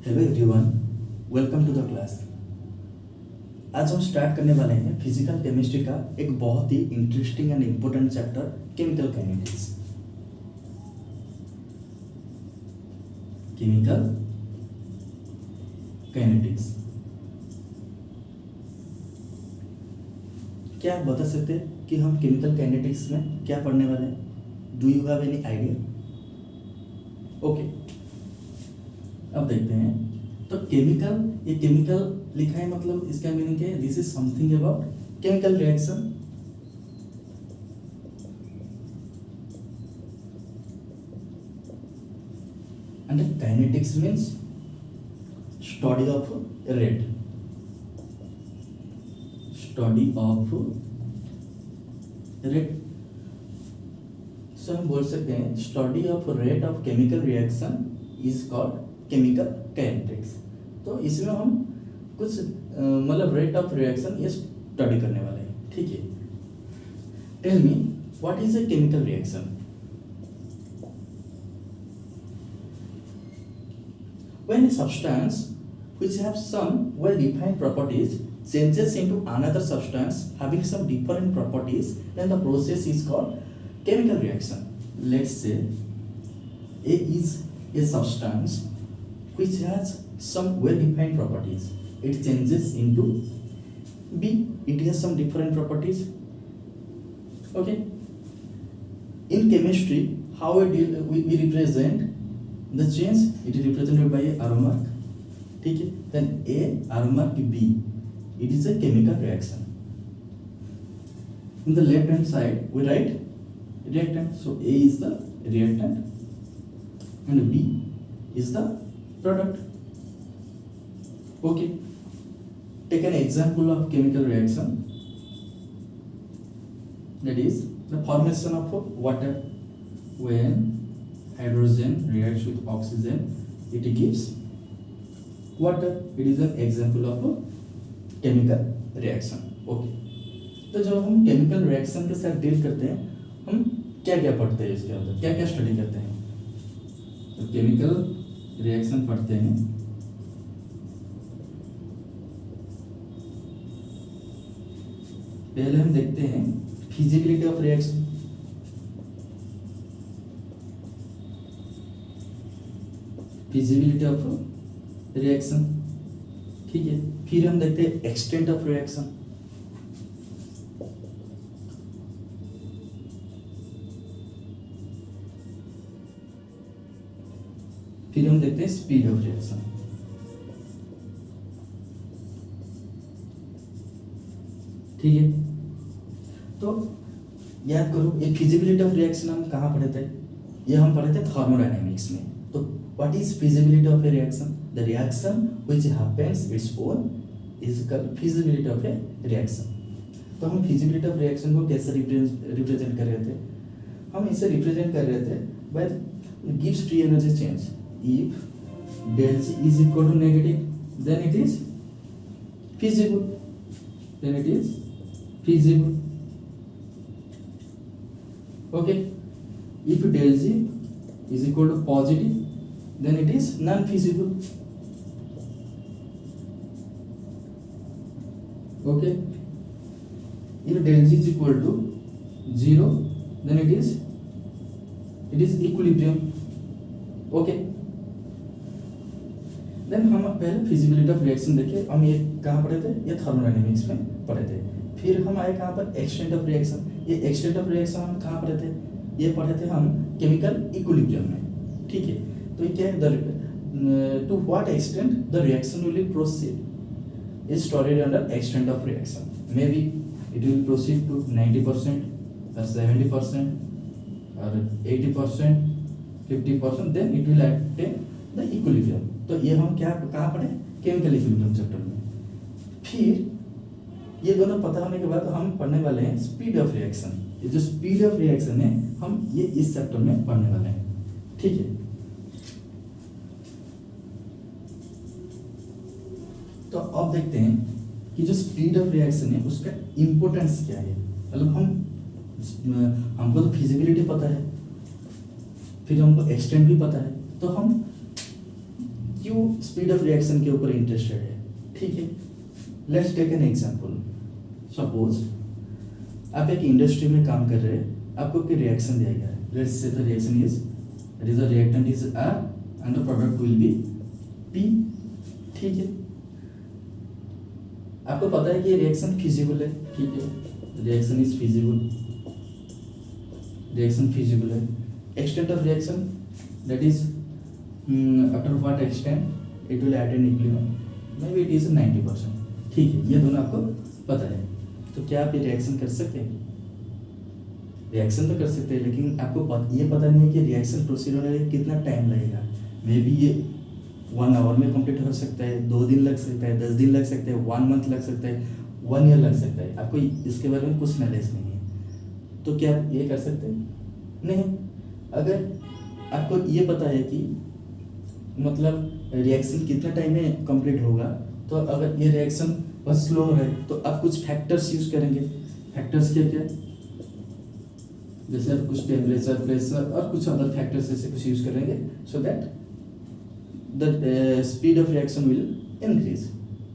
Hello everyone, welcome to the class. आज हम start करने वाले हैं फिजिकल केमिस्ट्री का एक बहुत ही interesting and important chapter chemical kinetics. Chemical kinetics क्या आप बता सकते हैं कि हम केमिकल काइनेटिक्स में क्या पढ़ने वाले हैं? Do you have any idea? Okay, अब देखते हैं। तो ये केमिकल लिखा है, मतलब इसका मीनिंग क्या है? This is something about chemical reaction. And kinetics means study of rate, study of rate. So हम बोल सकते हैं study of rate of chemical reaction is called chemical kinetics. तो इसमें हम कुछ मतलब रेट ऑफ रिएक्शन ये स्टडी करने वाले हैं, ठीक है। Tell me what is a chemical reaction? When a substance which have some well defined properties changes into another substance having some different properties, then the process is called chemical reaction. Let's say A is a substance which has some well defined properties. It changes into B. It has some different properties. Okay. In chemistry, how we represent the change? It is represented by a arrow mark. ठीक है. Then A arrow mark B. It is a chemical reaction. In the left hand side, we write reactant. So A is the reactant and B is the product. Okay, take an example of chemical reaction, that is the formation of water. When hydrogen reacts with oxygen, it gives water. It is an example of chemical reaction. Okay, तो जब हम chemical reaction के साथ deal करते हैं, हम क्या क्या पढ़ते हैं, इसके अंदर क्या क्या स्टडी करते हैं? तो केमिकल रिएक्शन पढ़ते हैं। पहले हम देखते हैं feasibility of reaction. Feasibility of reaction, ठीक है। फिर हम देखते हैं एक्सटेंट ऑफ रिएक्शन। फिर हम देखते हैं स्पीड ऑफ रिएक्शन। ठीक है, तो याद करो ये फिजिबिलिटी ऑफ रिएक्शन हम कहाँ पढ़े थे? ये हम पढ़े थे थर्मोडायनेमिक्स में। तो what is feasibility of A reaction? The reaction which happens its own is called feasibility of A reaction. तो हम फिजिबिलिटी ऑफ रिएक्शन को कैसे रिप्रेजेंट कर रहे थे? हम इसे रिप्रेजेंट कर रहे थे by gives free energy change. If del G is equal to negative, then it is feasible. Then it is feasible. Okay. If del G is equal to positive, then it is non-feasible. Okay. If del G is equal to 0, then it is equilibrium. Okay. Then हम पहले feasibility of reaction देखे, हम ये कहाँ पढ़े थे? ये thermodynamics में पढ़े थे। फिर हम आए कहाँ पर? Extent of reaction. ये एक्सटेंट ऑफ रिएक्शन हम कहाँ पढ़े थे? ये पढ़े थे हम केमिकल इक्विलिब्रियम में, ठीक है। तो ये क्या है? To what extent the reaction will proceed is studied under extent of reaction. May be it will proceed to 90% or 70% or 80%, 50%, then it will attain the equilibrium. तो ये हम क्या कहाँ पढ़े? केमिकल इक्विलिब्रियम चैप्टर में। फिर ये दोनों पता होने के बाद हम पढ़ने वाले हैं स्पीड ऑफ रिएक्शन। ये जो स्पीड ऑफ रिएक्शन है, हम ये इस चैप्टर में पढ़ने वाले हैं, ठीक है। तो अब देखते हैं कि जो स्पीड ऑफ रिएक्शन है उसका इंपोर्टेंस क्या है। मतलब हमको तो फिजिबिलिटी पता है, फिर हमको एक्सटेंट भी पता है, तो हम क्यों स्पीड ऑफ रिएक्शन के ऊपर इंटरेस्टेड है, ठीक है। Let's take an example. Suppose आप एक इंडस्ट्री में काम कर रहे हैं, आपको कोई रिएक्शन दिया गया है। Let's say the reaction is the reactant is R and the product will be P, ठीक है। आपको पता है कि ये रिएक्शन फिजिबल है, ठीक है, reaction is feasible, reaction feasible है। Extent of reaction that is up to what extent it will attain equilibrium, may B it is 90%, ठीक है। ये दोनों आपको पता है, तो क्या आप ये रिएक्शन कर सकते हैं? रिएक्शन तो कर सकते हैं, लेकिन आपको ये पता नहीं है कि रिएक्शन प्रोसीड होने में कितना टाइम लगेगा। मे बी ये 1 आवर में कंप्लीट हो सकता है, 2 दिन लग सकता है, 10 दिन लग सकते हैं, 1 मंथ लग सकता है, 1 ईयर लग सकता है। आपको इसके बारे में कुछ नॉलेज नहीं है, तो क्या आप ये कर सकते हैं? नहीं। अगर आपको ये पता है कि मतलब रिएक्शन कितना टाइम में कंप्लीट होगा, तो अगर ये रिएक्शन बस स्लो है तो आप कुछ फैक्टर्स यूज करेंगे। फैक्टर्स क्या क्या? जैसे आप कुछ टेम्परेचर, प्रेशर और कुछ अदर फैक्टर्स जैसे कुछ यूज करेंगे, so that the speed of reaction will increase,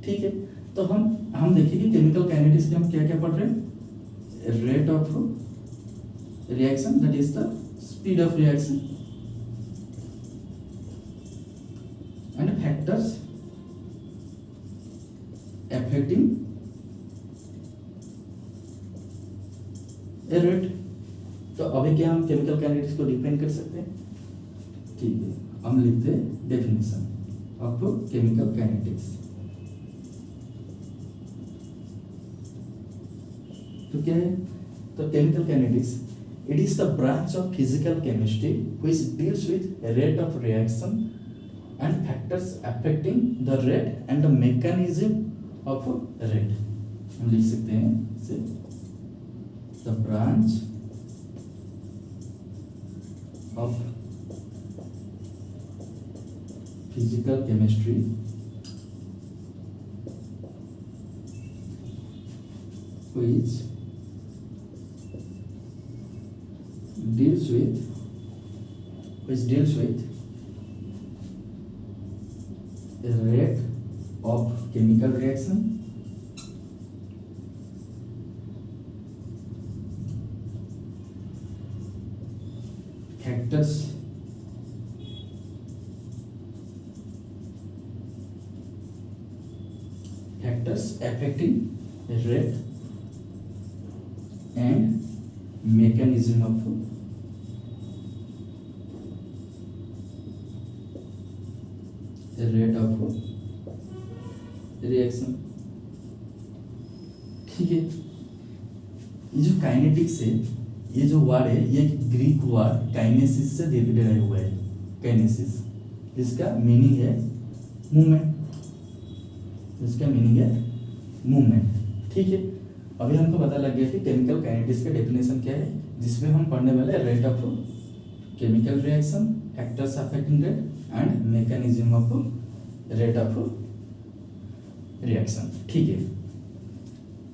ठीक है। तो हम देखिए कि केमिकल काइनेटिक्स में हम क्या क्या पढ़ रहे हैं। Rate of reaction that is the speed of reaction and factors affecting a rate। तो अभी क्या हम केमिकल काइनेटिक्स को डिफाइन कर सकते हैं, ठीक है। हम लिखते हैं डेफिनेशन ऑफ केमिकल काइनेटिक्स। तो क्या है? तो chemical kinetics it is the branch of physical chemistry which deals with rate of reaction and factors affecting the rate and the mechanism of rate. हम लिख सकते हैं से the branch of physical chemistry which deals with the rate of chemical reaction factors affecting the rate and mechanism of the rate of reaction, ठीक है। ये जो kinetics है, ये जो वर्ड है, ये ग्रीक वर्ड काइनेसिस से डिराइव हुआ है। काइनेसिस इसका मीनिंग है मूवमेंट, इसका मीनिंग है मूवमेंट, ठीक है। अभी हमको पता लग गया कि केमिकल काइनेटिक्स का डेफिनेशन क्या है, जिसमें हम पढ़ने वाले rate of chemical reaction, factors affecting rate and mechanism of rate of reaction, ठीक है।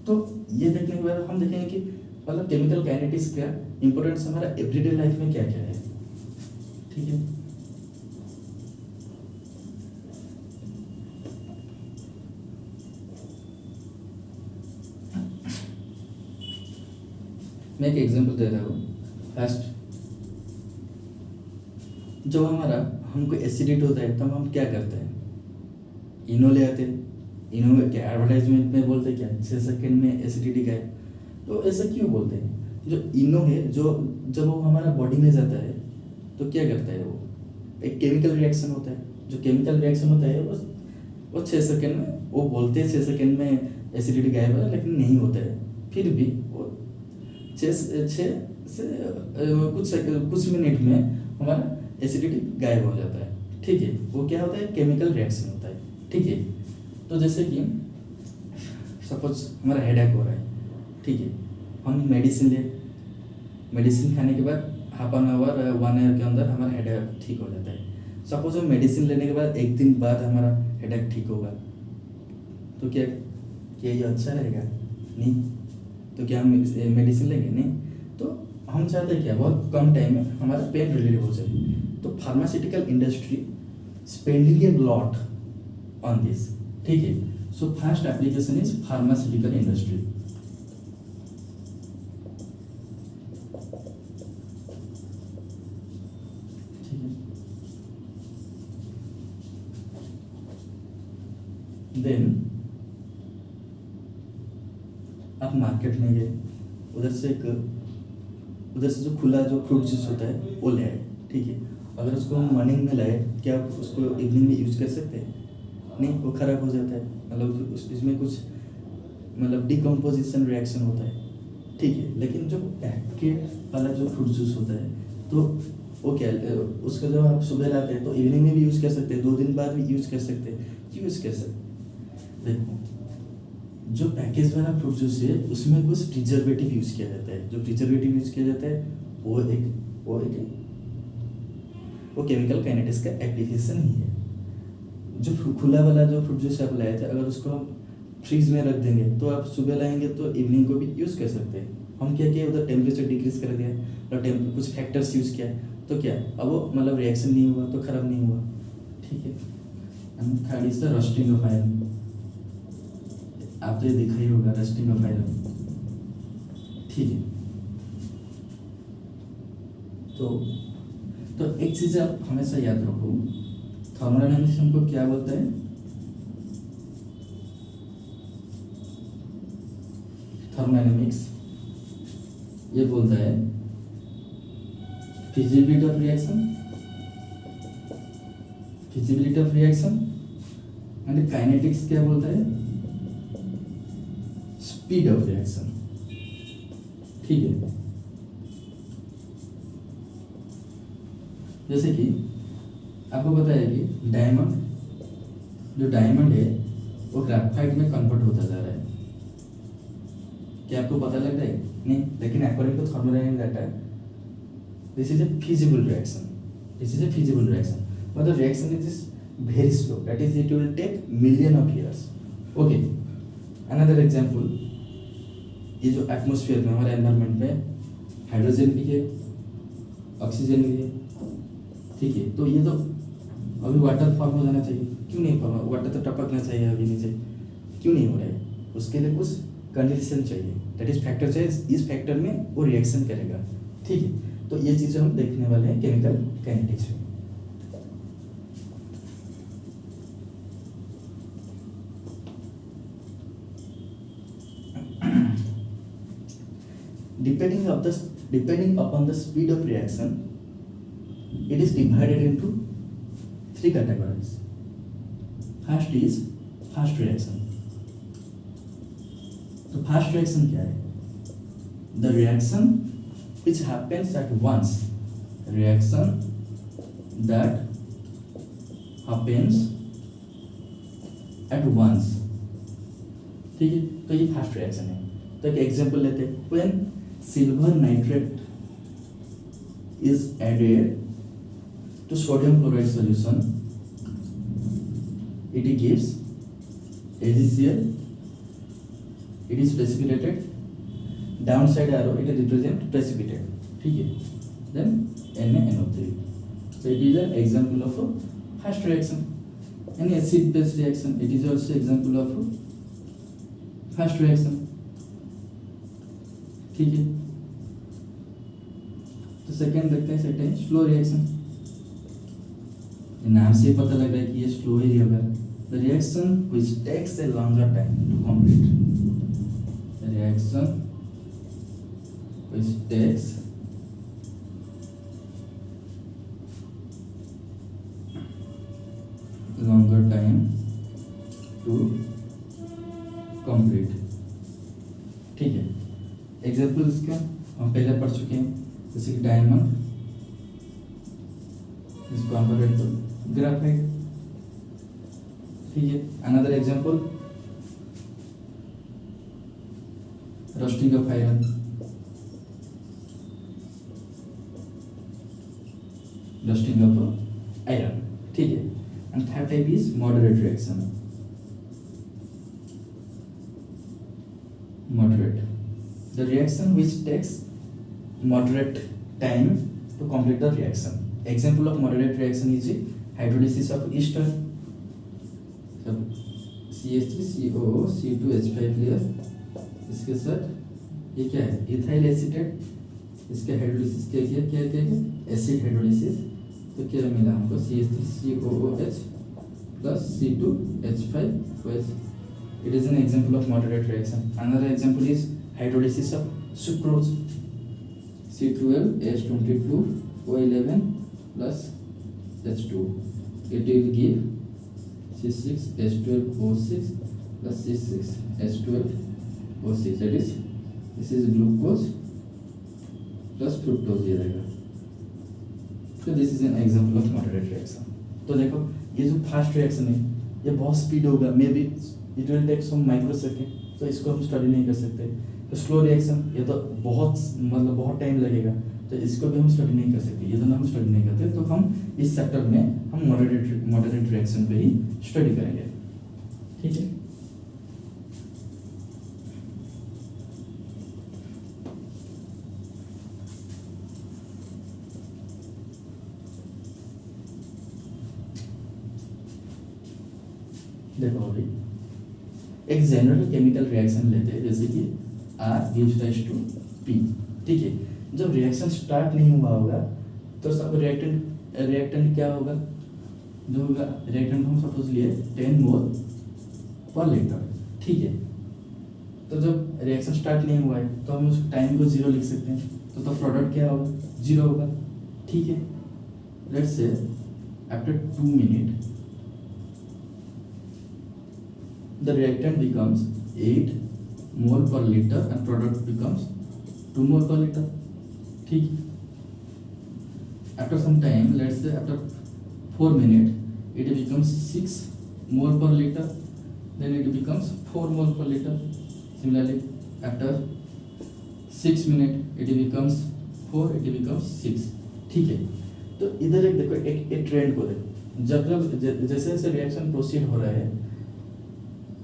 तो ये देखने के बाद हम देखेंगे कि मतलब केमिकल काइनेटिक्स का इंपॉर्टेंस हमारा एवरीडे लाइफ में क्या क्या है, ठीक है। मैं एक एग्जांपल दे रहा हूँ। फर्स्ट, जब हमको एसिडिटी होता है तब हम क्या करते हैं? इनो ले आते हैं। इनो क्या एडवर्टाइजमेंट में बोलते हैं क्या 6 सेकंड में एसिडिटी गायब। तो ऐसा क्यों बोलते हैं? जो इनो है, जो जब वो हमारा बॉडी में जाता है तो क्या करता है? वो एक केमिकल रिएक्शन होता है। जो केमिकल रिएक्शन होता है वो 6 सेकंड में, वो बोलते हैं 6 सेकंड में एसिडिटी गायब है, लेकिन नहीं होता है। फिर भी वो 6 से कुछ मिनट में हमारा एसिडिटी गायब हो जाता है, ठीक है। वो क्या होता है? केमिकल रिएक्शन होता है, ठीक है। तो जैसे कि सपोज हमारा हेडेक हो रहा है, ठीक है, हम मेडिसिन खाने के बाद हाफ एन आवर 1 आवर के अंदर हमारा हेडेक ठीक हो जाता है। सपोज हम मेडिसिन लेने के बाद 1 दिन बाद हमारा हेडेक ठीक होगा, तो क्या ये अच्छा रहेगा? नहीं। तो क्या हम मेडिसिन लेंगे? नहीं। तो हम चाहते हैं क्या? बहुत कम टाइम में हमारा पेन रिलीव हो जाए। तो pharmaceutical industry spending a lot on this. ठीक है. So first application is pharmaceutical industry. Then आप मार्केट में गए, उधर से जो खुला जो फ्रूट जूस होता है वो ले आए. ठीक है. अगर उसको मॉर्निंग में लाए, क्या आप उसको इवनिंग में यूज़ कर सकते हैं? नहीं, वो खराब हो जाता है. मतलब इसमें कुछ मतलब डिकम्पोजिशन रिएक्शन होता है. ठीक है. लेकिन जो पैकेट वाला जो फ्रूट जूस होता है तो वो क्या, उसका जब आप सुबह लाते हैं तो इवनिंग में भी यूज़ कर सकते हैं, 2 दिन बाद भी यूज़ कर सकते हैं. यूज़ कर सकते. देखो, जो पैकेज वाला फ्रूट जूस है उसमें कुछ प्रिजर्वेटिव यूज़ किया जाता है. जो प्रिजर्वेटिव यूज़ किया जाता है वो केमिकल काइनेटिक्स का एप्लीकेशन ही है. जो खुला वाला जो फ्रूट जूस आप लाए थे, अगर उसको हम फ्रीज में रख देंगे तो आप सुबह लाएंगे तो इवनिंग को भी यूज़ कर सकते हैं. हम क्या किया, उधर टेम्परेचर डिक्रीज कर दिया और कुछ फैक्टर्स यूज़ किया तो क्या अब वो मतलब रिएक्शन नहीं हुआ तो खराब नहीं हुआ. ठीक है. Third is the roasting of iron. आप तो ये दिखा ही होगा रोस्टिंग ऑफ आयरन. ठीक है. तो एक चीज़ आप हमेशा याद रखो, थर्मोडायनामिक्स हमको क्या बोलता है? थर्मोडायनामिक्स ये बोलता है feasibility of reaction and kinetics क्या बोलता है? Speed of reaction. ठीक है. जैसे कि आपको पता है कि डायमंड है वो ग्रेफाइट में कन्वर्ट होता जा रहा है. क्या आपको पता लग रहा है? नहीं. लेकिन according to thermodynamic data this is a feasible reaction. But the reaction is very slow. That is, it will take million of years. Okay. Another example, ये जो एटमॉस्फेयर में हमारे एनवायरनमेंट में हाइड्रोजन भी है, ऑक्सीजन भी है. ठीक है. तो ये तो अभी वाटर फॉर्म हो जाना चाहिए. क्यों नहीं फॉर्म? वाटर तो टपकना चाहिए अभी नीचे. क्यों नहीं हो रहा है? उसके लिए कुछ कंडीशन चाहिए. दैट इज फैक्टर चाहिए. इस फैक्टर में वो रिएक्शन करेगा. ठीक है. तो ये चीज़ें हम देखने वाले हैं केमिकल काइनेटिक्स में. Depending upon the speed of reaction, it is divided into 3 categories. First is fast reaction. तो fast reaction क्या है? The reaction which happens at once. Reaction that happens at once. ठीक है. तो ये fast reaction है. तो एक एग्जाम्पल लेते हैं. When silver nitrate is added to sodium chloride solution, it gives AgCl. It is precipitated. Downside arrow it represents precipitate. ठीक है. Then NaNO3. So it is an example of a fast reaction. An acid-base reaction, it is also example of a fast reaction. ठीक है. तो second देखते हैं. Second slow reaction. नाम से पता लग रहा है कि ये स्लो ही होगा. The reaction which takes a longer time to complete. The reaction which takes longer time to complete. ठीक है. एग्जाम्पल इसका हम पहले पढ़ चुके हैं. जैसे कि डायमंड, इसको हम पढ़े तो ग्रेफाइट. ठीक है. Another example roasting of iron. ठीक है. And third type is moderate reaction. The reaction which takes moderate time to complete the reaction. Example of moderate reaction is hydrolysis of Easter, सब CH3COO C2H5 clear, इसके साथ ये क्या है ethyl acetate, इसके hydrolysis क्या किया क्या क्या एसिड हाइड्रोलिसिस, तो क्या मिला हमको CH3COOH plus C2H5OH. It is an example of moderate reaction. Another example is hydrolysis of sucrose, C12H22O11 plus H2. It will give C6H12O6 plus C6H12O6. That is, this is glucose plus fructose ये रहेगा. तो this is an example of moderate reaction. तो देखो ये जो fast reaction है ये बहुत स्पीड होगा, may be it will take some microsecond, तो इसको हम स्टडी नहीं कर सकते. तो स्लो रिएक्शन ये तो बहुत मतलब बहुत टाइम लगेगा, तो इसको भी हम स्टडी नहीं कर सकते. ये दोनों हम स्टडी नहीं करते, तो हम इस सेक्टर में हम मॉडरेट रिएक्शन पे ही स्टडी करेंगे. ठीक है. देखो अभी एक जनरल केमिकल रिएक्शन लेते हैं, जैसे कि R gives rise to P. ठीक है. जब रिएक्शन स्टार्ट नहीं हुआ होगा तो सब रिएक्टेंट क्या होगा, जो होगा रिएक्टेंट हम सपोज लिए 10 मोल पर लीटर. ठीक है. तो जब रिएक्शन स्टार्ट नहीं हुआ है तो हम उस टाइम को 0 लिख सकते हैं, तो प्रोडक्ट क्या होगा 0 होगा. ठीक है. Let's say after 2 minute the reactant becomes 8 mole per liter and product becomes 2 mole per liter. ठीक. After some time, let's say after 4 minutes, it becomes 6 mole per liter. Then it becomes 4 mole per liter. Similarly, after 6 minutes, it becomes 4, it becomes 6. ठीक है. तो इधर एक देखो एक trend को देखो, जब जैसे जैसे रिएक्शन प्रोसीड हो रहा है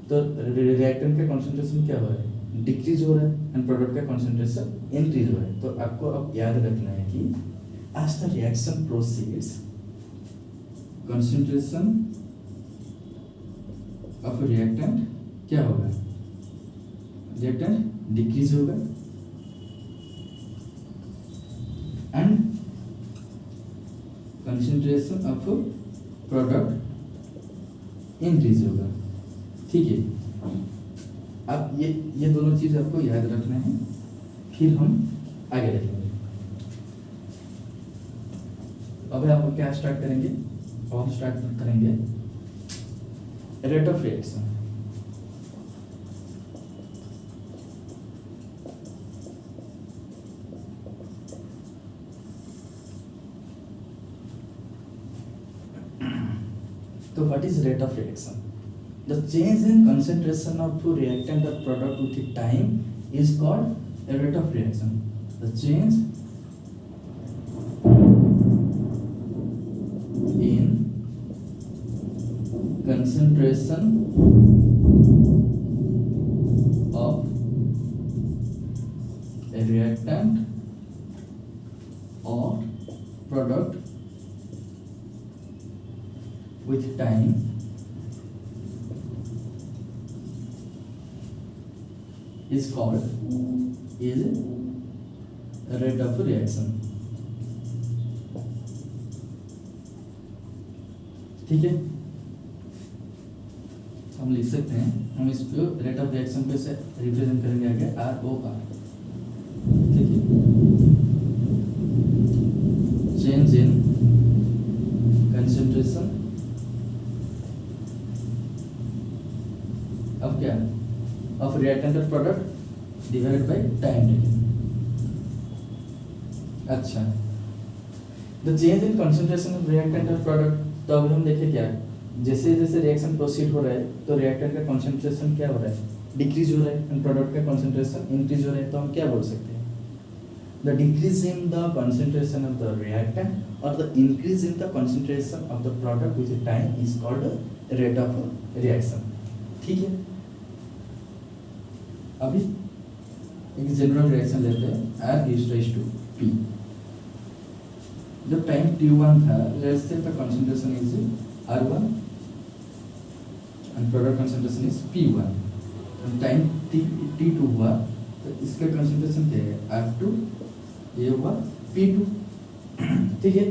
तो रिएक्टेंट का कंसंट्रेशन क्या हो रहा है डिक्रीज हो रहा है एंड प्रोडक्ट का कंसंट्रेशन इंक्रीज हो रहा है. तो आपको अब याद रखना है कि as the reaction proceeds, concentration of reactant क्या होगा, reactant decrease होगा and concentration of product increase होगा. ठीक है. अब ये दोनों चीज आपको याद रखना है, फिर हम आगे देखेंगे. अब आप क्या स्टार्ट करेंगे, और हम स्टार्ट करेंगे रेट ऑफ रिएक्शन. तो what is rate of reaction? The change in concentration of reactant or product with time is called a rate of reaction. The change in concentration of a reactant or product with time is called rate of reaction. ठीक है. हम लिख सकते हैं, हम इसको rate of reaction पे से रिप्रेजेंट करेंगे आगे ROR. ठीक है. चेंज इन कंसंट्रेशन अब क्या of reactant or product divided by time taken. अच्छा, the change in concentration of reactant or product. तो अभी हम देखें क्या, जैसे जैसे रिएक्शन प्रोसीड हो रहा है तो रिएक्टेंट का कंसंट्रेशन क्या हो रहा है डिक्रीज हो रहा है एंड प्रोडक्ट का कंसंट्रेशन इंक्रीज हो रहा है. तो हम क्या बोल सकते हैं, the decrease in the concentration of the reactant और the increase in the concentration of the product with time is called rate of reaction. ठीक है. अभी एक जनरल रिएक्शन लेते हैं, R gives rise to P. जब टाइम t1 था, let's say the concentration is r1 and product concentration is p1, and time t2 हुआ तो इसका कंसंट्रेशन क्या है r2, ये हुआ p2, ठीक है।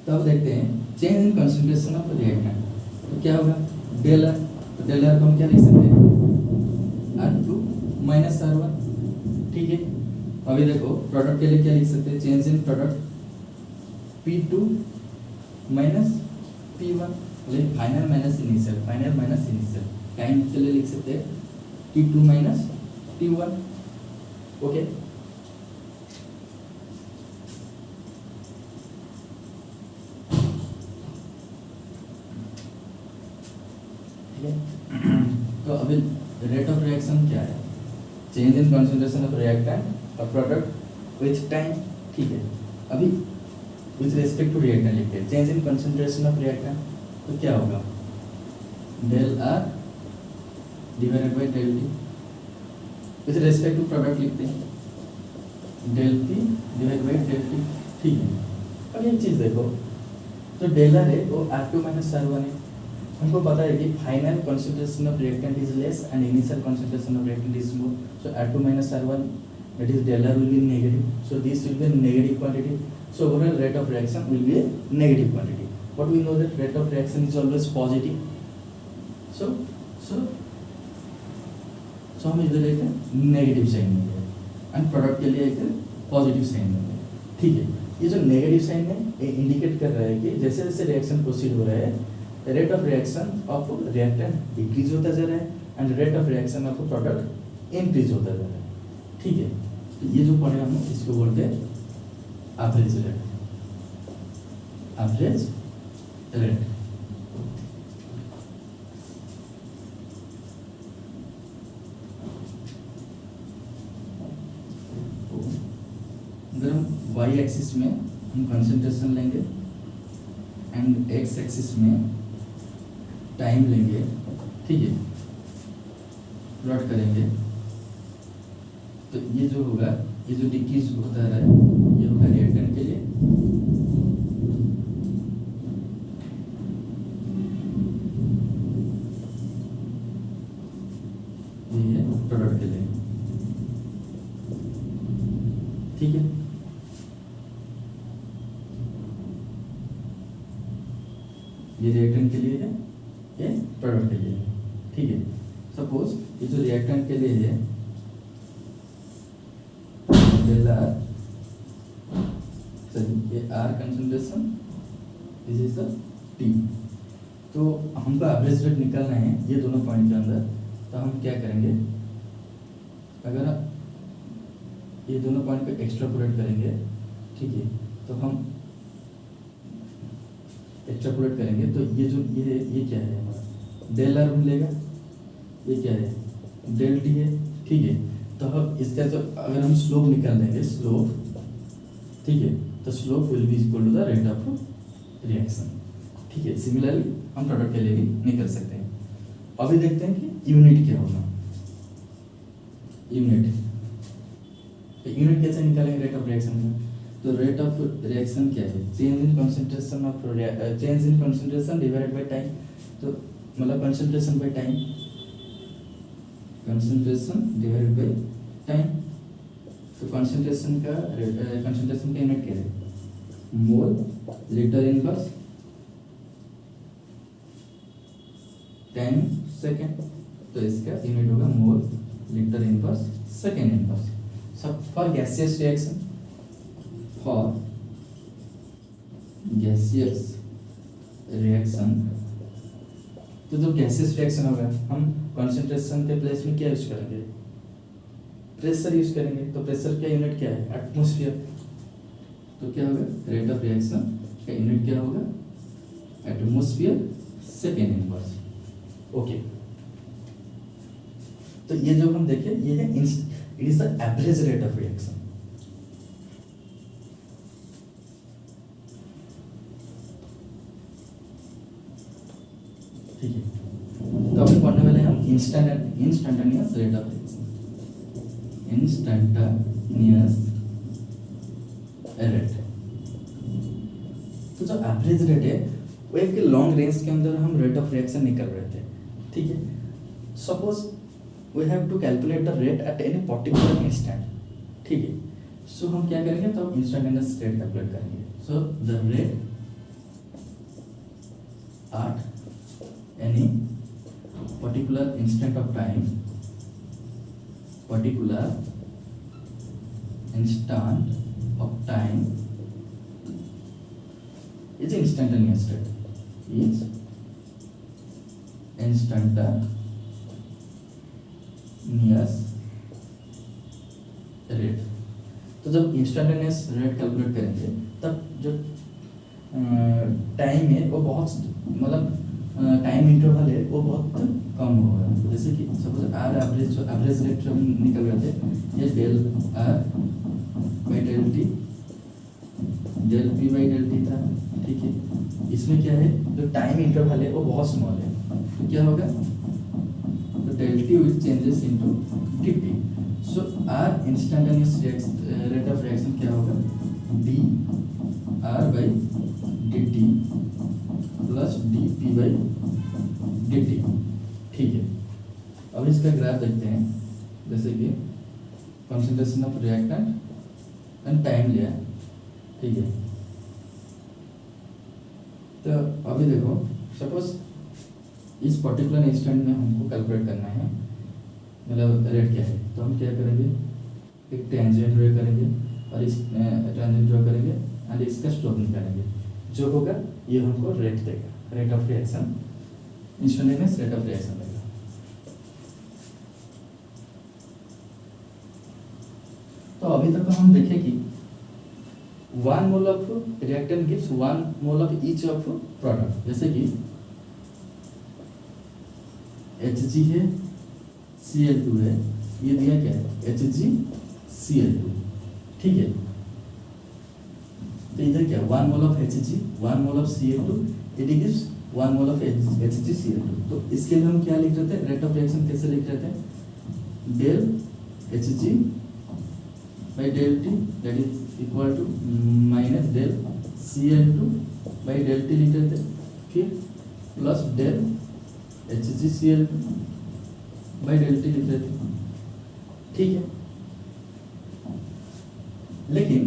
तो अब देखते हैं change in concentration of reactant, तो क्या होगा डेल आर, तो डेल आर को हम क्या लिख सकते हैं r2 माइनस r1, ठीक है। अभी देखो प्रोडक्ट के लिए क्या लिख सकते हैं, चेंज इन product P2 minus P1, final minus initial, final minus initial, time के लिए लिख सकते हैं T2 माइनस T1, ओके। ठीक है, तो अभी रेट ऑफ रिएक्शन क्या है, change in concentration of reactant और प्रोडक्ट विथ टाइम, ठीक है। अभी विथ रिस्पेक्ट टू रिएक्टेंट लिखते हैं, change in concentration of reactant, तो क्या होगा del R divided by del T, with respect to product लिखते हैं del P divide by del T, ठीक है। अब एक चीज़ देखो, तो डेल आर है वो R2 माइनस R1 है, हमको पता है कि final concentration of reactant is less and initial concentration of reactant is more, so R2 minus R1, that is del R will be negative, so this will be a negative quantity, so overall rate of reaction will be a negative quantity, but we know that rate of reaction is always positive, so हम इधर एक negative sign लेंगे and product के लिए एक positive sign लेंगे, ठीक है। ये जो नेगेटिव साइन है ये इंडिकेट कर रहा है कि जैसे जैसे रिएक्शन प्रोसीड हो रहा है rate of reaction of reactant decrease होता जा रहा है and rate of reaction of product increase होता जा रहा है, ठीक है। तो ये जो पढ़े हम इसको बोलते हैं एवरेज रेट, एवरेज रेट। अगर हम वाई एक्सिस में हम कंसंट्रेशन लेंगे एंड एक्स एक्सिस में टाइम लेंगे, ठीक है, प्लॉट करेंगे, तो ये जो होगा, ये जो डिक्रीज होता है ये होगा रिएक्टेंट के लिए, ये है प्रोडक्ट के लिए, ठीक है। ये रिएक्टेंट के लिए है, ये प्रोडक्ट के लिए है, ठीक है। सपोज ये जो रिएक्टेंट के लिए है डेल आर, ये R concentration, this is the T, तो हमको एवरेज रेट निकालना है ये दोनों पॉइंट के अंदर, तो हम क्या करेंगे, अगर ये दोनों पॉइंट को एक्स्ट्रापोलेट करेंगे, ठीक है, तो हम एक्स्ट्रापोलेट करेंगे तो ये जो ये क्या है हमारा डेल आर मिलेगा, ये क्या है डेल टी है, ठीक है। तो हम इसका जो अगर हम स्लोप निकाल देंगे, स्लोप, ठीक है, तो slope will be equal to the rate of reaction, ठीक है। सिमिलरली हम प्रोडक्ट के लिए भी निकल सकते हैं। अभी देखते हैं कि यूनिट क्या होगा, यूनिट कैसे निकालेंगे रेट ऑफ रिएक्शन का, तो रेट ऑफ रिएक्शन क्या है, change in concentration of change in concentration divided by time, तो मतलब concentration by time, concentration divided by time, तो कंसंट्रेशन का यूनिट क्या है, mole litre inverse time second, तो इसका यूनिट होगा mole litre inverse second inverse. सब for gaseous reaction, for gaseous reaction, तो जो गैसियस रिएक्शन होगा हम कंसंट्रेशन के प्लेस में क्या यूज करेंगे, प्रेशर यूज करेंगे, तो प्रेशर का यूनिट क्या है एटमॉस्फेयर, तो क्या होगा रेट ऑफ रिएक्शन का यूनिट क्या होगा एटमॉस्फेयर सेकेंड इनवर्स, ओके। तो ये जो हम देखें ये है it is the average rate of reaction, ठीक है। तो अपन पढ़ने वाले हैं हम instantaneous rate of reaction, instantaneous rate, तो जो एवरेज रेट है वो एक लॉन्ग रेंज के अंदर हम रेट ऑफ रिएक्शन निकल रहे थे, ठीक है। Suppose we have to calculate the rate at any particular instant, ठीक है। सो हम क्या करेंगे, तो इंस्टेंटेनियस रेट कैलकुलेट करेंगे। So the rate at any particular instant of time, particular instant of time is instantaneous rate, is instantaneous rate। तो जब instantaneous rate calculate करेंगे तब जो टाइम है वो बहुत, मतलब टाइम इंटरवल है वो बहुत कम होगा। जैसे कि सपोज आर एवरेज, जो एवरेज रेट जो हम निकल रहे थे, ये del R by del T, del P by del T था, ठीक है। इसमें क्या है, जो टाइम इंटरवल है वो बहुत स्मॉल है, तो क्या होगा, तो del T will changes into D T. So R instantaneous rate of reaction क्या होगा, D R by D T plus D P by D T, ठीक है। अब इसका ग्राफ देखते हैं, जैसे कि concentration of reactant and time लिया, ठीक है। तो अभी देखो, सपोज इस पर्टिकुलर इंस्टेंट में हमको कैलकुलेट करना है, मतलब रेट क्या है, तो हम क्या करेंगे, एक टेंजेंट ड्रॉ करेंगे और इस टेंजेंट ड्रॉ करेंगे एंड इसका स्लोप निकालेंगे। जो होगा ये हमको रेट देगा, rate of reaction, instantaneous rate of reaction देगा। तो अभी तक हम देखें कि 1 mole of reactant gives 1 mole of each of product. जैसे कि Hg है, Cl2 है, ये दिया क्या है, HgCl2, ठीक है। तो इधर क्या, 1 mole of Hg, 1 mole of Cl2, it gives 1 mole of HgCl2। तो इसके लिए हम क्या लिख रहे थे, रेट ऑफ रिएक्शन कैसे लिख रहे थे, del Hg by del T that is equal to minus del Cl2 by del T लिख रहे थे, फिर plus del HgCl2 by del T लिख रहे थे, ठीक है। लेकिन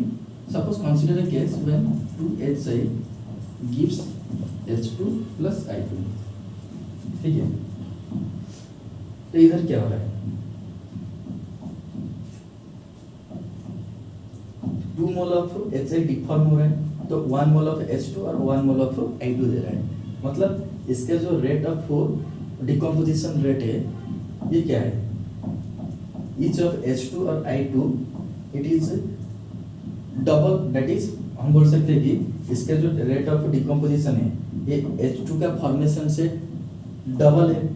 suppose consider a case when 2HI gives H2 plus I2, ठीक है। तो इधर क्या हो रहा है, 2 मोल ऑफ HI डिफॉर्म हो रहा है, तो 1 मोल ऑफ H2 और 1 मोल ऑफ I2 दे रहा है। मतलब इसका जो रेट ऑफ डिकम्पोजिशन रेट है, ये क्या है, ईच ऑफ H2 और I2 it is double, that is हम बोल सकते हैं कि इसका जो रेट ऑफ डिकम्पोजिशन है ये H2 का फॉर्मेशन से डबल है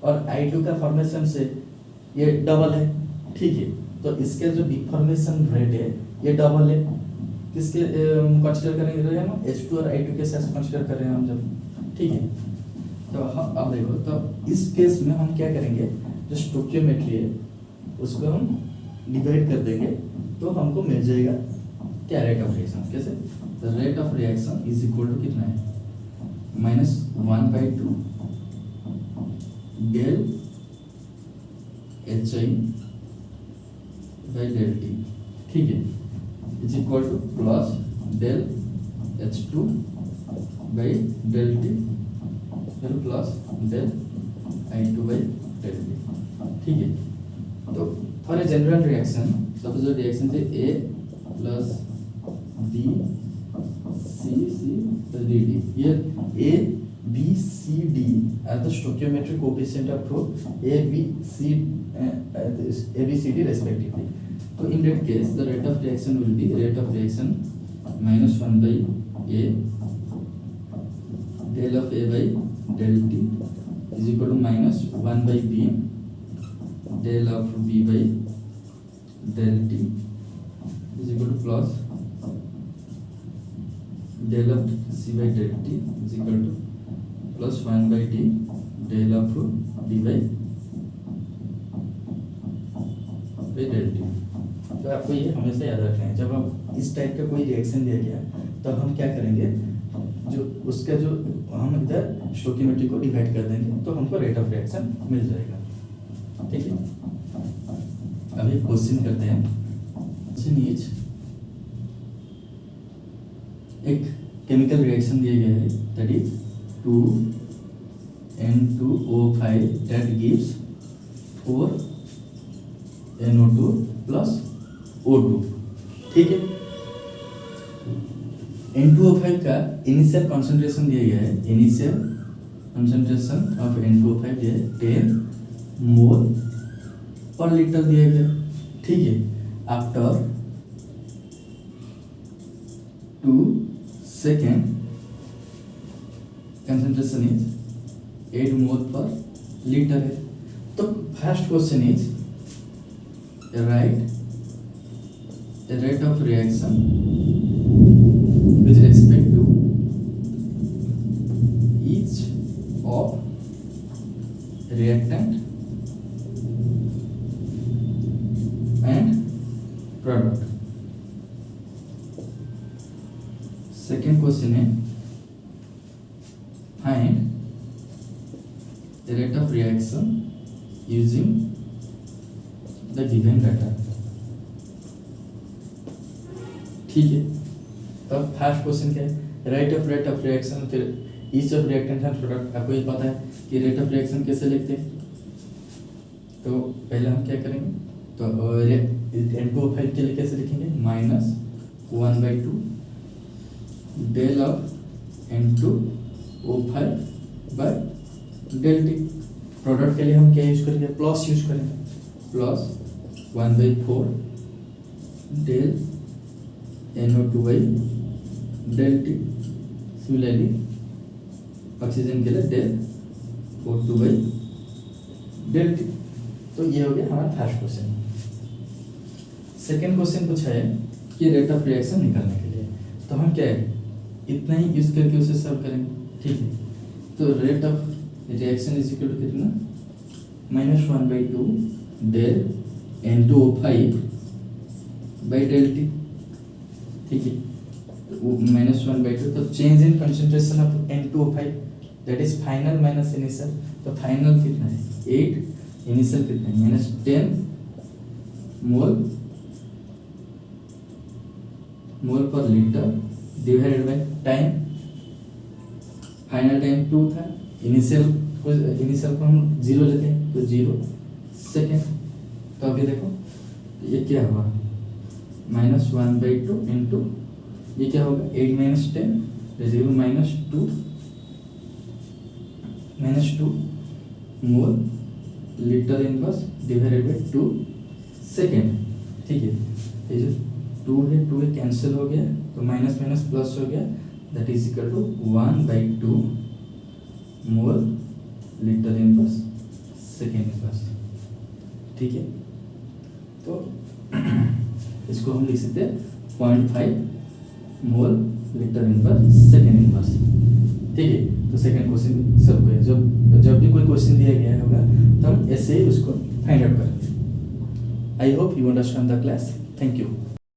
और I2 का फॉर्मेशन से ये डबल है, ठीक है। तो इसके जो डिफॉर्मेशन रेट है ये डबल है, किसके कंसीडर करेंगे हम, H2 और I2 के साथ कंसीडर कर रहे हैं हम जब, ठीक है। तो अब देखो, तो इस केस में हम क्या करेंगे, जो स्टोकियोमेट्री है उसको हम डिवाइड कर देंगे, तो हमको मिल जाएगा क्या, रेट ऑफ रिएक्शन। कैसे, the rate of reaction is equal to कितना है, -1/2 del HI by del T, ठीक है, is equal to plus del H2 by del T plus del I2 by del T, ठीक है। तो for a general reaction, suppose reaction से A plus B C D D, here A B C D are the stoichiometric coefficient of A B C D respectively. So in that case the rate of reaction will be rate of reaction -1 by A del of A by del T is equal to -1 by B del of B by del T is equal to plus del of C by del T is equal to plus 1 by D del of D by del T। तो आपको ये हमेशा याद रखना है, जब हम इस टाइप का कोई रिएक्शन दिया गया तो हम क्या करेंगे, जो उसका जो हम इधर स्टोकियोमेट्री को डिवाइड कर देंगे तो हमको रेट ऑफ रिएक्शन मिल जाएगा। ठीक है, अभी क्वेश्चन करते हैं। क्वेश्चन इज, एक केमिकल रिएक्शन दिया गया है that is 2N2O5 that gives 4NO2 plus O2। ठीक है, N2O5 का इनिशियल कॉन्सेंट्रेशन दिया गया है, इनिशियल कॉन्सेंट्रेशन ऑफ N2O5 दिया है 10 मोल पर लीटर दिया गया। ठीक है, after 2 second concentration is 8 mole per litre है। तो first question is write the rate of reaction with respect to each of reactant and product. Second question है find the rate of reaction using the given data। ठीक है, तो first question क्या है, rate of reaction, फिर each of reactant and product. आपको ये पता है कि रेट ऑफ रिएक्शन कैसे लिखते हैं। तो पहले हम क्या करेंगे, तो N2O5 के लिए कैसे लिखेंगे, -1/2 del of N2O5 by del T. Product के लिए हम क्या यूज करेंगे, प्लस यूज करेंगे, plus 1/4 del NO2 by del T. Similarly oxygen के लिए del O2 by del T. तो ये हो गया हमारा फर्स्ट क्वेश्चन। सेकेंड क्वेश्चन पूछा है कि रेट ऑफ रिएक्शन निकालने के लिए, तो हम क्या है इतना ही यूज करके उसे सॉल्व करेंगे। ठीक है, तो rate of reaction is equal to कितना, -1/2 del N2O5 by del T. ठीक है, -1/2, तो change in concentration of N2O5 that is final minus initial. तो फाइनल कितना है 8, इनिशियल कितना है -10 मोल per litre divided by time. Final time 2 था, इनिशियल को हम 0 लेते हैं तो 0 सेकेंड। तो अभी देखो ये क्या हुआ, -1/2 इंटू ये क्या होगा 8 - 10 0 -2 मोल litre inverse divided by 2 second. ठीक है, ये जो 2 है कैंसिल हो गया, तो माइनस माइनस प्लस हो गया, that is equal to 1/2 mole litre inverse second inverse. ठीक है, तो इसको हम लिख सकते हैं 0.5 mole litre inverse second inverse. ठीक है, तो सेकेंड क्वेश्चन सबको जब भी कोई क्वेश्चन दिया गया होगा तो हम ऐसे ही उसको फाइंड आउट करेंगे। I hope you understand the class. Thank you.